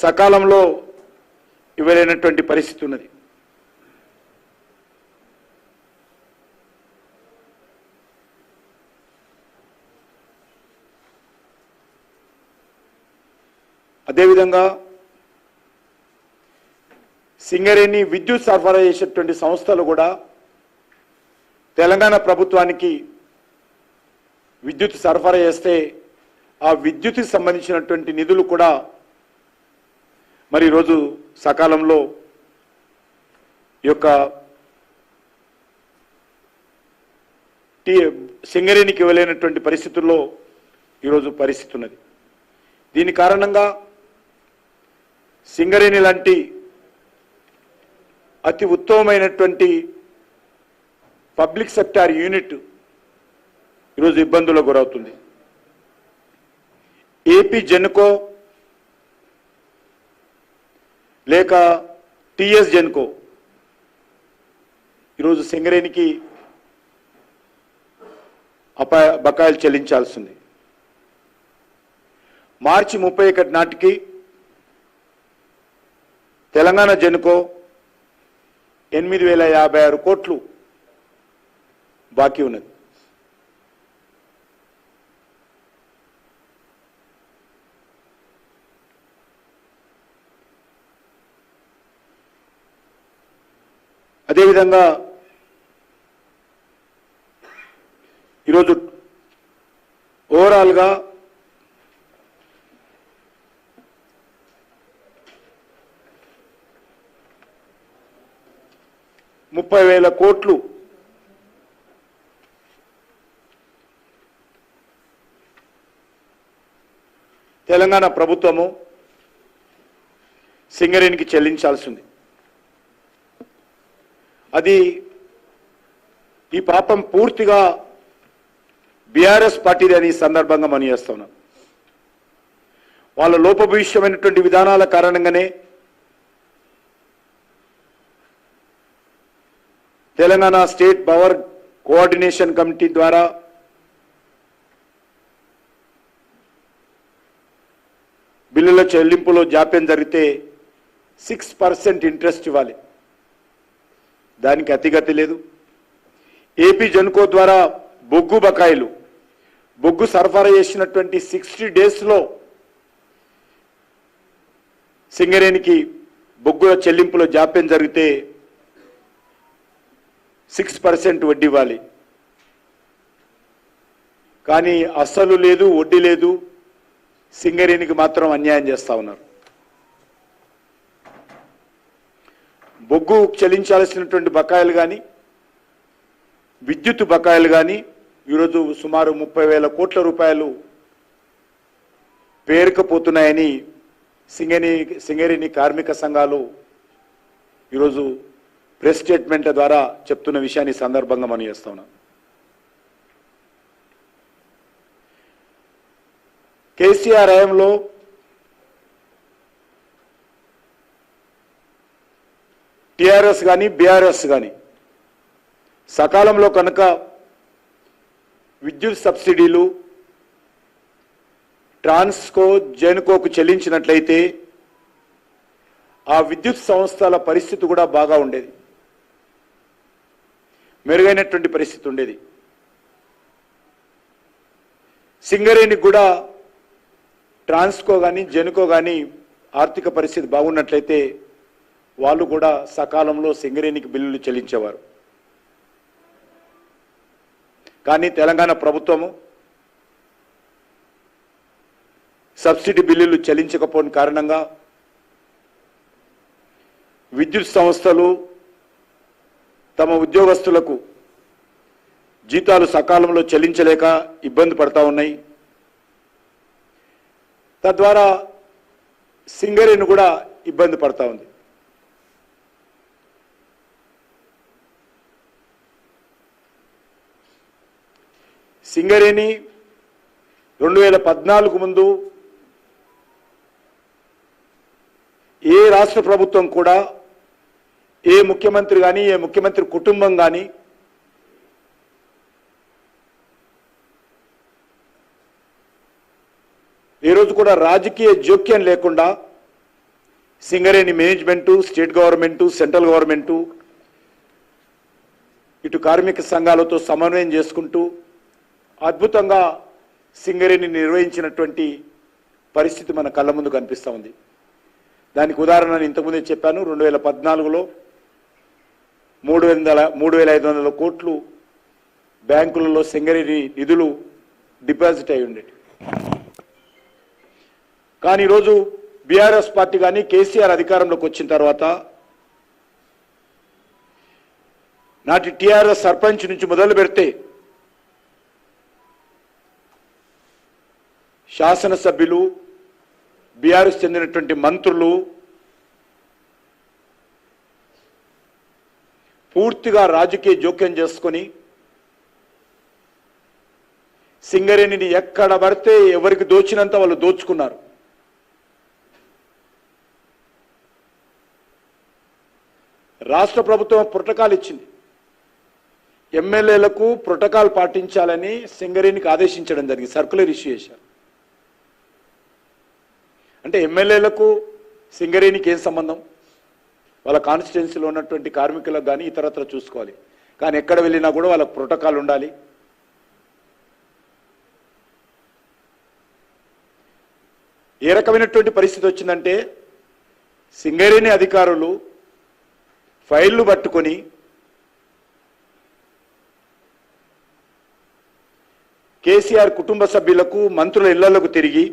సకాలంలో ఇవ్వలేనటువంటి పరిస్థితి ఉన్నది. అదేవిధంగా సింగరేణి విద్యుత్ సరఫరా చేసేటువంటి సంస్థలు కూడా తెలంగాణ ప్రభుత్వానికి విద్యుత్ సరఫరా చేస్తే ఆ విద్యుత్కి సంబంధించినటువంటి నిధులు కూడా మరి ఈరోజు సకాలంలో ఈ యొక్క సింగరేణికి ఇవ్వలేనటువంటి పరిస్థితుల్లో ఈరోజు పరిస్థితి ఉన్నది. దీని కారణంగా సింగరేణి లాంటి అతి ఉత్తమమైనటువంటి పబ్లిక్ సెక్టార్ యూనిట్ ఈరోజు ఇబ్బందులకు గురవుతుంది. ఏపీ జెన్కో లేక టిఎస్ జెన్కో ఈరోజు సింగరేణికి బకాయిలు చెల్లించాల్సింది. మార్చి 31 నాటికి తెలంగాణ జెన్కో 8,056 కోట్లు బాకీ ఉన్నది. అదేవిధంగా ఈరోజు ఓవరాల్గా ₹30,000 కోట్లు తెలంగాణ ప్రభుత్వము సింగరేణికి చెల్లించాల్సింది. అది ఈ పాపం పూర్తిగా బీఆర్ఎస్ పార్టీది అని సందర్భంగా మనం చేస్తున్నాం. వాళ్ళ లోపభూయిష్టమైనటువంటి విధానాల కారణంగానే Telangana state power coordination committee ద్వారా బిల్లుల చెల్లింపులో జాప్యం జరిగితే 6% ఇంట్రెస్ట్ ఇవ్వాలి. దానికి అతిగతి లేదు. ఏపీ జెన్కో ద్వారా బొగ్గు బకాయిలు బొగ్గు సరఫరా చేసినటువంటి 60 డేస్లో సింగరేణికి బొగ్గుల చెల్లింపులో జాప్యం జరిగితే 6% వడ్డీ ఇవ్వాలి. కానీ అస్సలు లేదు, వడ్డీ లేదు. సింగరేణికి మాత్రం అన్యాయం చేస్తా ఉన్నారు. బొగ్గు చెల్లించాల్సినటువంటి బకాయిలు కానీ విద్యుత్ బకాయిలు కానీ ఈరోజు సుమారు 30,000 కోట్ల రూపాయలు పేరుకుపోతున్నాయని సింగరేణి కార్మిక సంఘాలు ఈరోజు ప్రెస్ స్టేట్మెంట్ల ద్వారా చెప్తున్న విషయాన్ని సందర్భంగా మనం చేస్తా ఉన్నాం. కేసీఆర్ హయాంలో టిఆర్ఎస్ కానీ బీఆర్ఎస్ కానీ సకాలంలో కనుక విద్యుత్ సబ్సిడీలు ట్రాన్స్కో జెన్కోకు చెల్లించినట్లయితే ఆ విద్యుత్ సంస్థల పరిస్థితి కూడా బాగా ఉండేది, మెరుగైనటువంటి పరిస్థితి ఉండేది. సింగరేణికి కూడా ట్రాన్స్కో కానీ జెన్కో కానీ ఆర్థిక పరిస్థితి బాగున్నట్లయితే వాళ్ళు కూడా సకాలంలో సింగరేణికి బిల్లులు చెల్లించేవారు. కానీ తెలంగాణ ప్రభుత్వము సబ్సిడీ బిల్లులు చెల్లించకపోని కారణంగా విద్యుత్ సంస్థలు తమ ఉద్యోగస్తులకు జీతాలు సకాలంలో చెల్లించలేక ఇబ్బంది పడతా ఉన్నాయి. తద్వారా సింగరేణి కూడా ఇబ్బంది పడతా ఉంది. సింగరేణి 2014 ముందు ఏ రాష్ట్ర ప్రభుత్వం కూడా ఏ ముఖ్యమంత్రి కానీ ఏ ముఖ్యమంత్రి కుటుంబం కానీ ఈ రోజు కూడా రాజకీయ జోక్యం లేకుండా Singareni management, state government, central government ఇటు కార్మిక సంఘాలతో సమన్వయం చేసుకుంటూ అద్భుతంగా సింగరేణి నిర్వహించినటువంటి పరిస్థితి మన కళ్ళ ముందు కనిపిస్తూ ఉంది. దానికి ఉదాహరణ నేను ఇంతకుముందే చెప్పాను. 2014లో 3,500 కోట్లు బ్యాంకులలో సింగరేణి నిధులు డిపాజిట్ అయి ఉండేవి. కానీ ఈరోజు బీఆర్ఎస్ పార్టీ కానీ కేసీఆర్ అధికారంలోకి వచ్చిన తర్వాత నాటి టీఆర్ఎస్ సర్పంచ్ నుంచి మొదలు పెడితే శాసనసభ్యులు, బీఆర్ఎస్ చెందినటువంటి మంత్రులు పూర్తిగా రాజకీయ జోక్యం చేసుకొని సింగరేణిని ఎక్కడ పడితే ఎవరికి దోచినంత వాళ్ళు దోచుకున్నారు. రాష్ట్ర ప్రభుత్వం ప్రోటోకాల్ ఇచ్చింది. ఎమ్మెల్యేలకు ప్రోటోకాల్ పాటించాలని సింగరేణికి ఆదేశించడం జరిగింది. సర్క్యులర్ ఇష్యూ చేశారు. అంటే ఎమ్మెల్యేలకు సింగరేణికి ఏం సంబంధం? వాళ్ళ కాన్స్టిట్యున్సీలో ఉన్నటువంటి కార్మికులకు కానీ ఇతరత్ర చూసుకోవాలి. కానీ ఎక్కడ వెళ్ళినా కూడా వాళ్ళకు ప్రోటోకాల్ ఉండాలి. ఏ రకమైనటువంటి పరిస్థితి వచ్చిందంటే సింగరేణి అధికారులు ఫైళ్లు పట్టుకొని కేసీఆర్ కుటుంబ సభ్యులకు, మంత్రుల ఇళ్లకు తిరిగి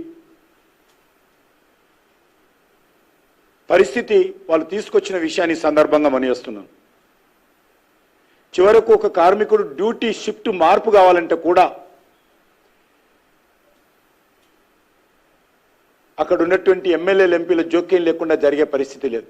పరిస్థితి వాళ్ళు తీసుకొచ్చిన విషయాన్ని సందర్భంగా మనయేస్తున్నాను. చివరకు ఒక కార్మికుడు డ్యూటీ షిఫ్ట్ మార్పు కావాలంటే కూడా అక్కడ ఉన్నటువంటి ఎమ్మెల్యేలు, ఎంపీల జోక్యం లేకుండా జరిగే పరిస్థితి లేదు.